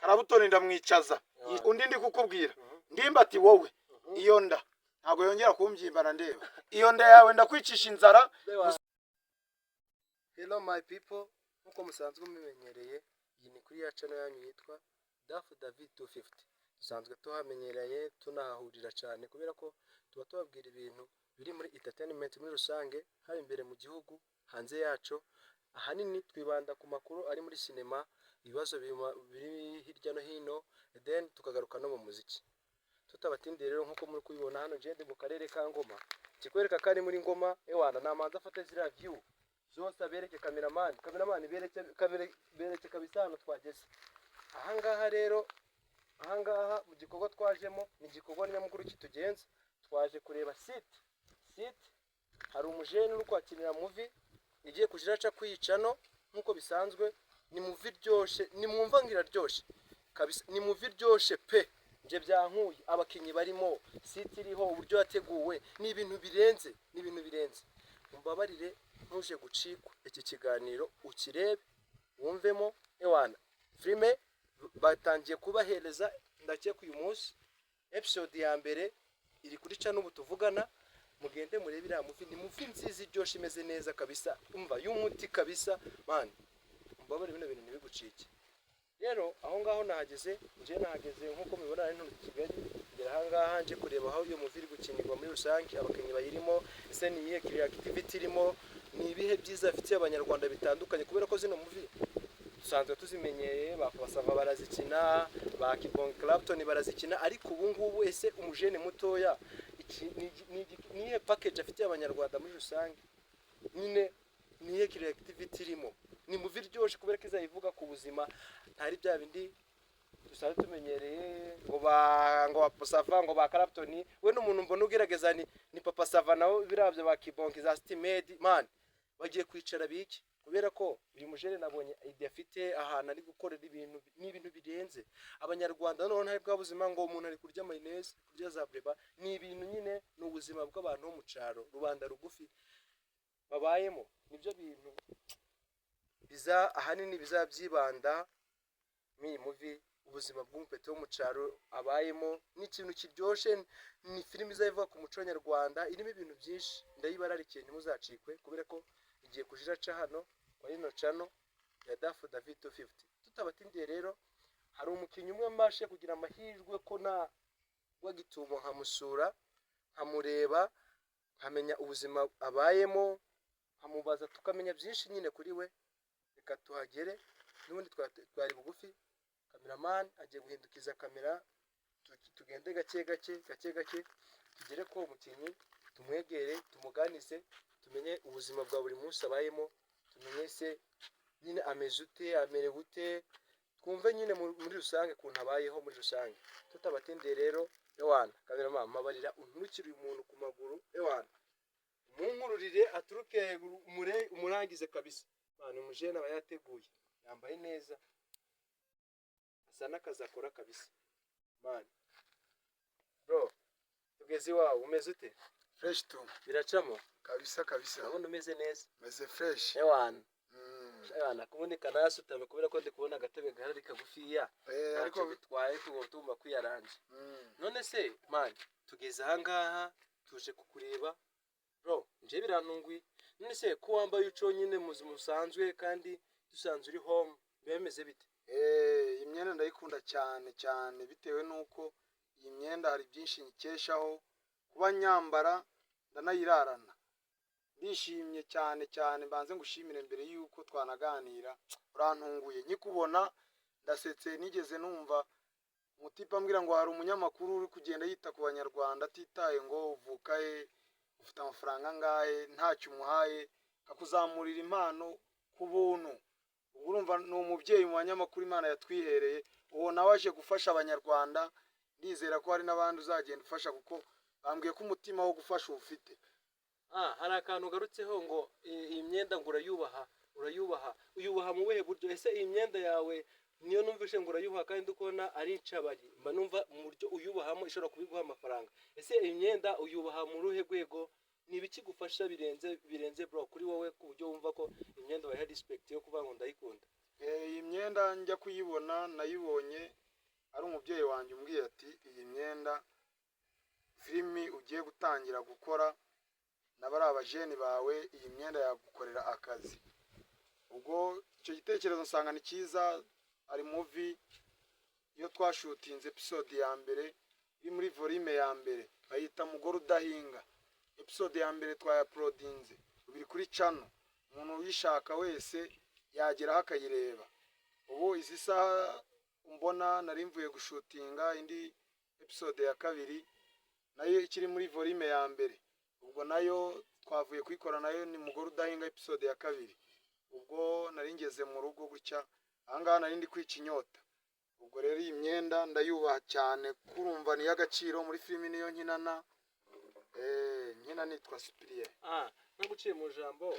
karabutoni ndamwicaza undi ndi kukubwira ndimba ati wowe iyo nda ntago yongera kumbyimbana ndeba iyo nda yawe ndakwicisha inzara. Hello my people, nkuko musanzwe mumenyereye iyi ni kuri ya channel yanyu yitwa Dafu David 250. Dusanzwe tuhamenyereye tunahahurira cyane kubera ko tuba tubabwira ibintu biri muri entertainment muri rusange, hari imbere mu gihugu, hanze yaco. Ahanini twibanda ku makuru ari muri cinema, ibibazo biri hirya no hino, then tukagaruka no mu muziki. Tutabatindiye rero nkuko muri kubibona hano jende mu karere ka Ngoma, kikwereka kari muri Ngoma ewana namanza afate zira view zose abereke cameraman bereke kabisa hano twageze. Ahangaha rero mu gikorwa twajemo ni gikorwa nyamukuru kitugenza, twaje kureba sit hari umujene uri kwakinira movie igiye kujiraca kwiyicano nkuko bisanzwe. Ni movie ryoshe, ni mwumva ngira ryoshe kabisa, ni movie ryoshe pe. Nje byankuye abakinyi barimo, sit iriho, uburyo yateguwe ni ibintu birenze, mumbabarire ntuje gucikwa iki kiganiro ukirebe wumvemo ewana. Filme batangiye kubahereza ndakiye ku uyu munsi, episode ya mbere iri kuri channel ubu tuvugana, mugende murebira movie. Ni movie nziza iryoshe imeze neza kabisa, umva y'umuti kabisa man, mumbabarire bino bintu ntibigucike. Rero aho ngaho nahageze nkuko mubibona ari nto Kigali, ngera ahangaha nje kureba aho iyo movie iri gukinirwa muri rusange, abakenyi bayirimo, ese ni iyihe creativity irimo, ni ibihe byiza afitiye abanyarwanda bitandukanye, kubera ko zino movie dusanzwe tuzimenyeye, bakabasava barazikina, ba Kibong Clapton barazikina, ariko ubu ngubu ese umujene mutoya niye package afitiye abanyarwanda muri rusange, nyine niye creativity irimo. Ni movie ryoshe kubera ko izayivuga ku buzima, ntari bya bindi dusanzwe tumenyereye ngo Papa Sava ngo ba Clapton. We n'umuntu mbona ugerageza ni Papa Sava nawo birabyo ba Kibong za Stimedi man, bagiye kwicara biki kubera ko uyu mujene nabonye idea afite ahantu ari gukorera ibintu n'ibintu birenze abanyarwanda. None ntari bwa buzima ngo umuntu ari kurya mayonnaise, kurya za breba, ni ibintu nyine n'ubuzima bw'abantu bo mu caro, rubanda rugufi babayemo. Nibyo bintu ahanini bizabyibanda muri movie, ubuzima bw'umupete wo mu caro abayemo. Ni ikintu kiryoshe, ni filime izayivuga ku muco nyarwanda, irimo ibintu byinshi. Ndayibararikiye ntimuzacikwe kubera ko igiye kujiraca hano kwa ino channel ya Dafu David 250. Tutabatindiye rero, hari umukinyi umwe mbashe kugira amahirwe ko na wagitumo nkamusura, nkamureba, nkamenya ubuzima abayemo, nkamubaza tukamenya byinshi nyine kuri we. Reka tuhagere, n'ubundi twari bugufi, cameraman agiye guhindukiza kamera, tugende gake gake tugere ko umukinyi, tumwegere, tumuganize, tumenye ubuzima bwa buri munsi abayemo, tumenye se nyine ameze ute, amerewe ute, twumve nyine muri rusange kuntu abayeho muri rusange. Tutabatindiye rero ewana, cameraman mabarira unturukire umuntu ku maguru ewana, munkururire aturuke umurangize kabisa man. Umujene aba yateguye, yambaye neza, asa n'akazi akora kabisa man. Bro tugeze iwawe, umeze ute? Fresh tu biracamo kabisa, urabona umeze neza, meze fresh ewana. Kuboneka nasutame kubera ko ndi kubona agatebe gahari kagufiya, ariko bitwaye tugomba kwiyaranje. None se man, tugeze ahangaha tuje kukureba bro, nje birantunguye. None se ko wambaye uco nyine muzima usanzwe kandi dusanzwe uri home, bemeze bite? Imyenda ndayikunda cyane bitewe nuko iyi myenda hari byinshi nyikeshaho, kuba nyambara ndanayirarana. Ndishimye cyane, mbanze ngushimire mbere yuko twanaganira, urantunguye nkikubona ndasetse. Nigeze numva umutipa ambwira ngo hari umunyamakuru uri kugenda yita ku banyarwanda atitaye ngo uvuka he, ufite amafaranga ngahe, ntacyo umuhaye, akuzamurira impano ku buntu. Urumva ni umubyeyi mu banyamakuru Imana yatwihereye, uwo nawe aje gufasha abanyarwanda. Ndizera ko hari n'abandi uzagenda ufasha, kuko bambwiye ko umutima wo gufasha ufite. Hari akantu garutseho ngo iyi myenda ngo uyubaha mu wehe buryo? Ese iyi myenda yawe niyo numvishe ngo urayubaha kandi ndukubona ari incabari, mba numva mu buryo uyubahamo ishobora kubiguha amafaranga. Ese iyi myenda uyubaha mu ruhe rwego? Ni ibiki gufasha birenze bro kuri wowe ku buryo wumva ko imyenda wayiha respect yo kuvuga ngo ndayikunda? iyi myenda njya kuyibona nayibonye ari umubyeyi wanjye umbwiye ati iyi myenda filimi ugiye gutangira gukora n'abari abajeni bawe iyi myenda yagukorera akazi. Ubwo icyo gitekerezo nsanga ni cyiza. Ari muvi iyo twashutinze episode ya mbere iri muri volume ya mbere bayita Mugore Udahinga. Episode ya mbere twayaprodinze biri kuri channel, umuntu uyishaka wese yageraho akayireba. Ubu izi saha mbona nari mvuye gushutinga indi episode ya kabiri nayo ikiri muri volume ya mbere, ubwo nayo twavuye kuyikora, nayo ni Mugore Udahinga episode ya kabiri. Ubwo nari ngeze mu rugo gutya, ahangaha nari ndi kwica inyota. Ubwo rero iyi myenda ndayubaha cyane, kurumva ni y'agaciro muri filimi niyo nkinana. Nkina nitwa Cyprien. Naguciye mu jambo,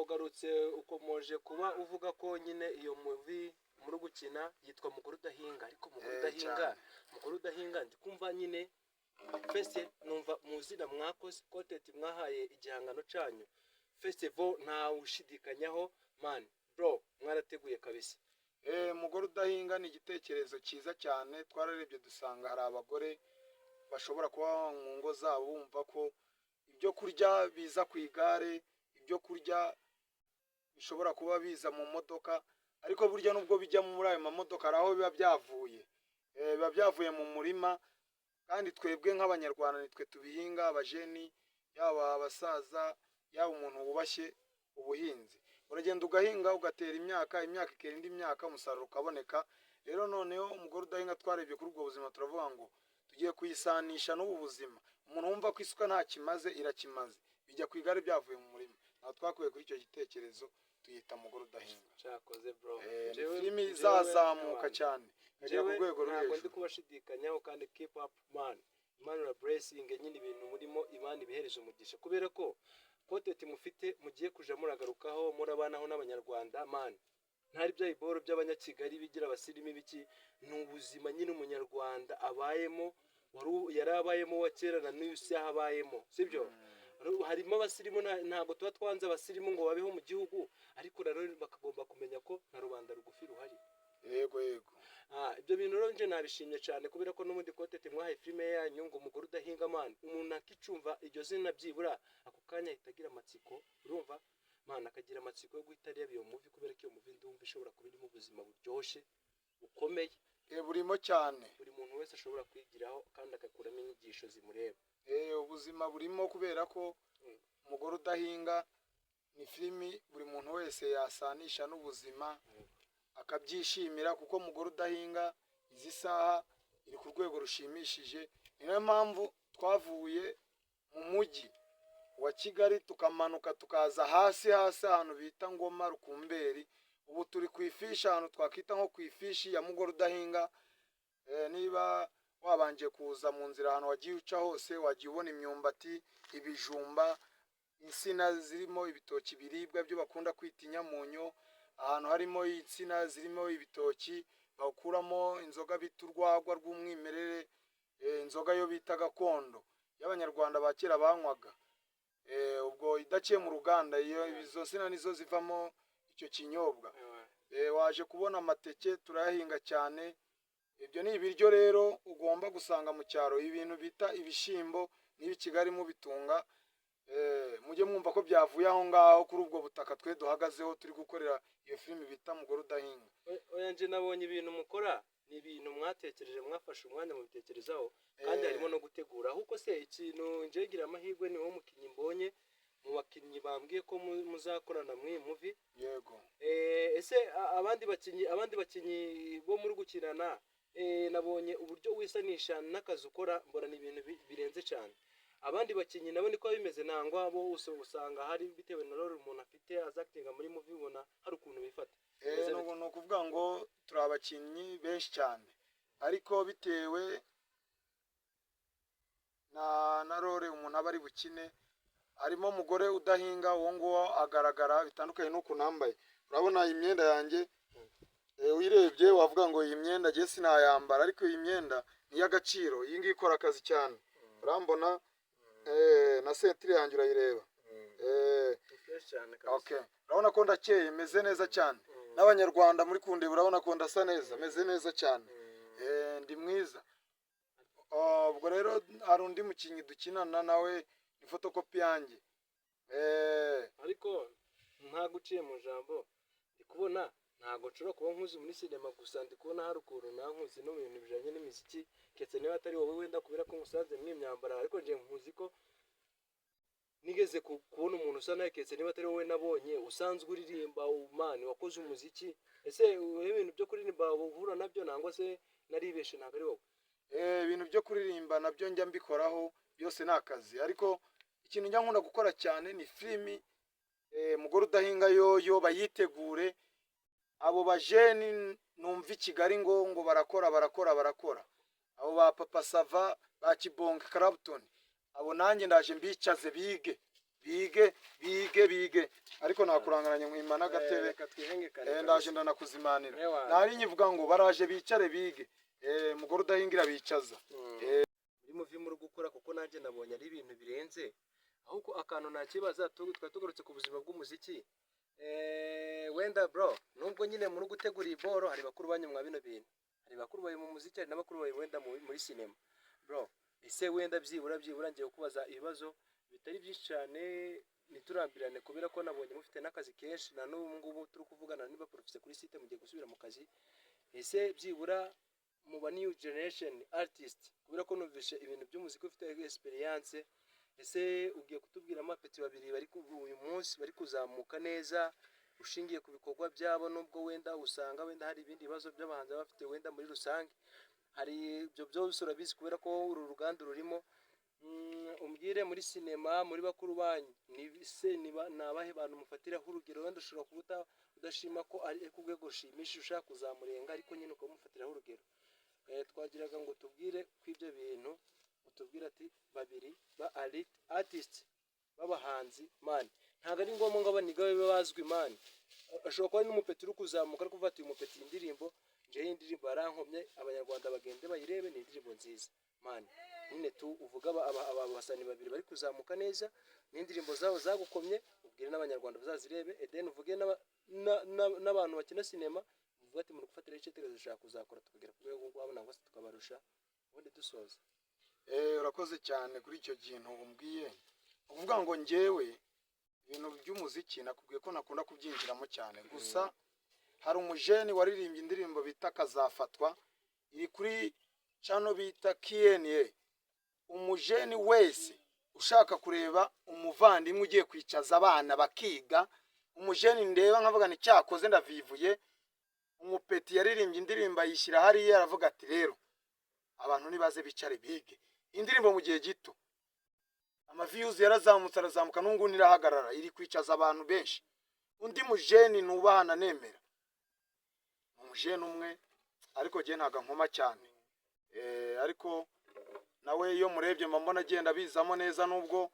ugarutse ukomoje kuba uvuga ko nyine iyo movie muri gukina yitwa Mugore Udahinga, ariko Mugore Udahinga ndi kumva nyine fese numva muzina mwakoze content mwahaye igihangano cyanyu festival, nta ushidikanyaho man bro, mwarateguye kabisa. Mugore Udahinga ni igitekerezo cyiza cyane. Twararebye dusanga hari abagore bashobora kuba mu ngo zabo bumva ko ibyo kurya biza ku igare, ibyo kurya bishobora kuba biza mu modoka, ariko burya nubwo bijya muri ayo mamodoka hari aho biba byavuye, biba byavuye mu murima. Kandi twebwe nk'abanyarwanda nitwe tubihinga, abajeni, yaba abasaza, yaba umuntu wubashye ubuhinzi. Uragenda ugahinga ugatera imyaka ikera indi myaka, umusaruro ukaboneka. Rero noneho Umugore Udahinga twarebye kuri ubwo buzima, turavuga ngo tugiye kuyisanisha n'ubu buzima. Umuntu wumva ko isuka nta kimaze irakimaze, bijya ku igare byavuye mu murima. Naho twakuye kuri icyo gitekerezo tuyita Mugore Udahinga. Cyakoze bro, filimi izazamuka cyane kagera ku rwego rwo hejuru. Ndi kubashidikanyaho kandi keep up man, Imana blessing nyine ibintu murimo Imana ibihereje umugisha, kubera ko content mufite mugiye kuja muragarukaho murabanaho n'abanyarwanda man. Ntari bya iboro by'abanyakigali bigira abasirimu biki, ni ubuzima nyine umunyarwanda abayemo, yarabayemo wa kera na n'uyu si abayemo, sibyo? Harimo abasirimu, ntabwo tuba twanze abasirimu ngo babeho mu gihugu, ariko rero bakagomba kumenya ko na rubanda rugufi ruhari. Yego. Ibyo bintu rero nje nabishimye cyane, kubera ko n'ubundi content mwahaye filime yanyu ngo Mugore Udahinga man, umuntu akicumva iryo zina byibura ako kanya itagira amatsiko, urumva man, akagira amatsiko yo guhita areba iyo movie, kubera ko iyo movie ndumva ishobora kuba irimo ubuzima buryoshye bukomeye. Burimo cyane, buri muntu wese ashobora kwigiraho kandi akakuramo inyigisho zimureba. Ubuzima burimo, kubera ko Umugore Udahinga ni filimi buri muntu wese yasanisha n'ubuzima akabyishimira, kuko Mugore Udahinga izi saha iri ku rwego rushimishije. Niyo mpamvu twavuye mu mujyi wa Kigali tukamanuka tukaza hasi ahantu bita Ngoma Rukumberi. Ubu turi ku ifishi, ahantu twakwita nko ku ifishi ya Mugore Udahinga. Niba wabanje kuza mu nzira ahantu wagiye uca hose, wagiye ubona imyumbati, ibijumba, insina zirimo ibitoki biribwa byo bakunda kwita inyamunyo, ahantu harimo insina zirimo ibitoki bakuramo inzoga bita urwagwa rw'umwimerere, inzoga yo bita gakondo y'abanyarwanda ba kera banywaga, ubwo idaciye mu ruganda. Izo nsina nizo zivamo icyo kinyobwa. Waje kubona amateke turayahinga cyane. Ibyo ni ibiryo rero ugomba gusanga mu cyaro. Ibintu bita ibishimbo nibi Kigali mubitunga, mujye mwumva ko byavuye aho ngaho kuri ubwo butaka twe duhagazeho turi gukorera iyo filimi bita Mugore Udahinga. Oya nje nabonye ibintu mukora ni ibintu mwatekereje, mwafashe umwanya mu bitekerezaho, kandi harimo no gutegura. Ahubwo se ikintu nje gira amahirwe ni wo mukinyi mbonye mu bakinyi bambwiye ko muzakorana muri movie. Yego. Ese abandi bakinyi bo muri gukinana, nabonye uburyo wisanisha n'akazi ukora, mbona ni ibintu birenze cyane. Abandi bakinyi nabo niko bimeze, nangwa bo usanga hari bitewe na role umuntu afite azactinga muri movie, ubona hari ukuntu bifata. No kuvuga ngo turi abakinyi benshi cyane, ariko bitewe na role umuntu aba ari bukine. Harimo Mugore Udahinga, uwo nguwo agaragara bitandukanye n'uko nambaye. Urabona iyi myenda yanjye, uyirebye wavuga ngo iyi myenda je sinayambara, ariko iyi myenda ni y'agaciro. Iyi ngiyi ikora akazi cyane, urambona na sentire yanjye urayireba. Okay, urabona ko ndakeye, meze neza cyane. n'abanyarwanda muri kundeba urabona ko ndasa neza meze neza cyane ndi mwiza. Ubwo rero hari undi mukinnyi dukinana nawe ni fotokopi yanjye. ariko nta guciye mu jambo ndi kubona ntabwo nshobora kuba nkuzi muri sinema gusa, ndi kubona hari ukuntu nankuzi no mu bintu bijanye n'imiziki, ketse niba atari wowe wenda kubera ko musanze mw'imyambaro, ariko nje nkuzi ko nigeze kubona umuntu usa nawe, ketse niba atari wowe nabonye usanzwe uririmba umani wakoze umuziki. Ese ibintu byo kuririmba uhura nabyo nangwa se naribeshe ntabwo ari wowe? Ibintu byo kuririmba nabyo njya mbikoraho, byose ni akazi, ariko ikintu njya nkunda gukora cyane ni filimi. Mugore udahinga yoyo bayitegure, abo bajeni numva i Kigali ngo barakora. Abo ba Papa Sava, ba Kibonge Clapton, abo nanjye ndaje mbicaze bige, ariko nakurangaranye mwima n'agatebe, ndaje ndanakuzimanira. Nari nyivuga ngo baraje bicare bige. Mugore udahingira bicaza. Muri muvi muri gukora, kuko nanjye nabonye ari ibintu birenze, ahubwo akantu nakibaza tugarutse ku buzima bw'umuziki. Wenda bro, nubwo nyine muri gutegura iboro hari bakuru banyumwa bino bintu, hari bakuru baye mu muziki, hari n'abakuru baye wenda muri sinema bro. Ese wenda byibura ngiye kubaza ibibazo bitari byinshi cyane, niturambirane kubera ko nabonye mufite n'akazi kenshi, na n'ubu ngubu turi kuvugana niba professor kuri site mugiye gusubira mu kazi. Ese byibura mu ba new generation artist, kubera ko numvishe ibintu by'umuziki ufite experience, ese ugiye kutubwira amapeti babiri bari uyu munsi bari kuzamuka neza ushingiye ku bikorwa byabo, nubwo wenda usanga wenda hari ibindi bibazo by'abahanzi bafite wenda muri rusange, hari ibyo byose urabizi kubera ko uru ruganda rurimo. Umbwire muri sinema, muri bakuru banyu nabahe bantu mufatiraho urugero, wenda ushobora kuba udashima ko ari ku rwego rushimishije ushaka kuzamurenga, ariko nyine ukamufatiraho urugero. Twagiraga ngo tubwire kw'ibyo bintu, utubwire ati babiri ba artist b'abahanzi mani, ntabwo ari ngombwa ngo abaniga babe bazwi mani. Ashobora kuba ari n'umupeti uri kuzamuka ariko uvuga ati uyu mupeti indirimbo nje y'indirimbo yarankomye, abanyarwanda bagende bayirebe, ni indirimbo nziza mani. Nyine uvuga abasani babiri bari kuzamuka neza n'indirimbo zabo zagukomye, ubwire n'abanyarwanda bazazirebe. Eden uvuge n'abantu bakina sinema, uvuga ati muri gufatira icyitegererezo ushaka kuzakora tukagera ku rwego rwabo nangwa se tukabarusha, ubundi dusoza. Urakoze cyane kuri icyo kintu umbwiye. Uvuga ngo njyewe ibintu by'umuziki nakubwiye ko nakunda kubyinjiramo cyane, gusa hari umujeni waririmbye indirimbo bita Kazafatwa, iri kuri channel bita KNA. Umujeni wese ushaka kureba umuvandimwe ugiye kwicaza abana bakiga, umujeni ndeba nkavuga ni cyakoze ndavivuye. Umupeti yaririmbye indirimbo yishyira hariya, aravuga ati rero abantu nibaze bicare bige indirimbo mu gihe gito. Views arazamuka n'ungu nirahagarara, iri kwicaza abantu benshi. Undi mujeni nubahana nemera, umujeni umwe, ariko je ntaga nkoma cyane. Ariko nawe iyo murebye mbona agenda bizamo neza, nubwo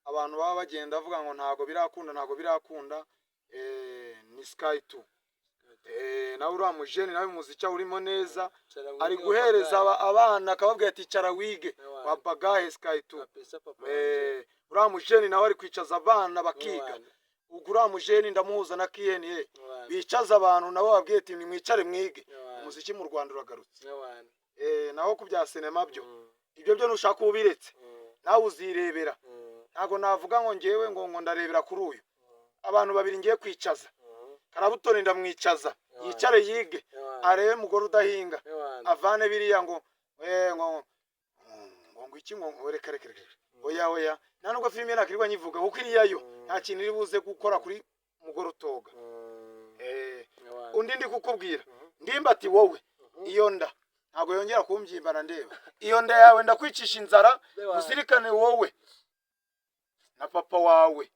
abantu baba bagenda bavuga ngo ntago birakunda. Ni Sky 2. Nawe uriya mujeni nawe muziki urimo neza, ari guhereza abana akababwira ati cara wige wabagahe Sky 2. Uriya mujeni nawe ari kwicaza abana bakiga. Uriya mujeni ndamuhuza na KNA, bicaza abantu nabo babwiye ati nimwicare mwige. Umuziki mu Rwanda uragarutse. Naho ku bya sinema byo ibyo nushaka ubiretse nawe uzirebera. Ntago navuga ngo ngewe ngo ndarebera kuri uyu. Abantu babiri ngiye kwicaza, Karabutoni ndamwicaza yicare yige, arebe mugore udahinga avane biriya ngo iki ngo reka oya nta nubwo filime nakirirwa nyivuga kuko iriyayo nta kintu iri buze gukora kuri mugore utoga. Undi ndi kukubwira ndimba ati wowe iyo nda ntago yongera kumbyimbana ndeba, iyo nda yawe ndakwicisha inzara, uzirikane wowe na papa wawe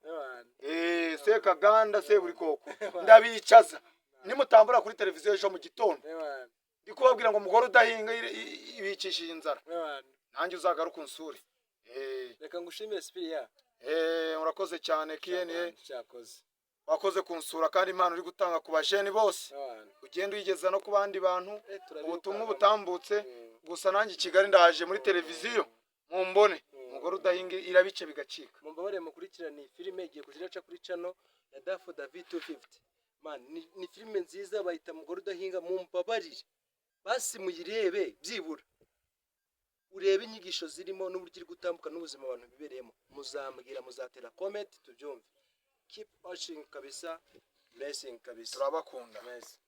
Sekaganda se buri koko ndabicaza. Nimutambura kuri televiziyo ejo mu gitondo ndi kubabwira ngo mugore udahinga ibicishije inzara, nanjye uzagaruka unsure. Reka ngushimire Spiria. Urakoze cyane KNA, wakoze kunsura kandi impano uri gutanga ku bajeni bose ugenda uyigeza no ku bandi bantu. Ubutumwa butambutse gusa nanjye Kigali ndaje muri televiziyo mumbone mugore udahinga irabice bigacika. Mumbabare mukurikirana filime igiye kuziraca kuri channel ya Dafu David 250. man ni filime nziza bayita Mugore Udahinga, mumbabarire basi muyirebe byibura urebe inyigisho zirimo n'uburyo iri gutambuka n'ubuzima abantu bibereyemo, muzambwira, muzatera comment tubyumve. Keep watching kabisa, blessing kabisa, turabakunda. Yes.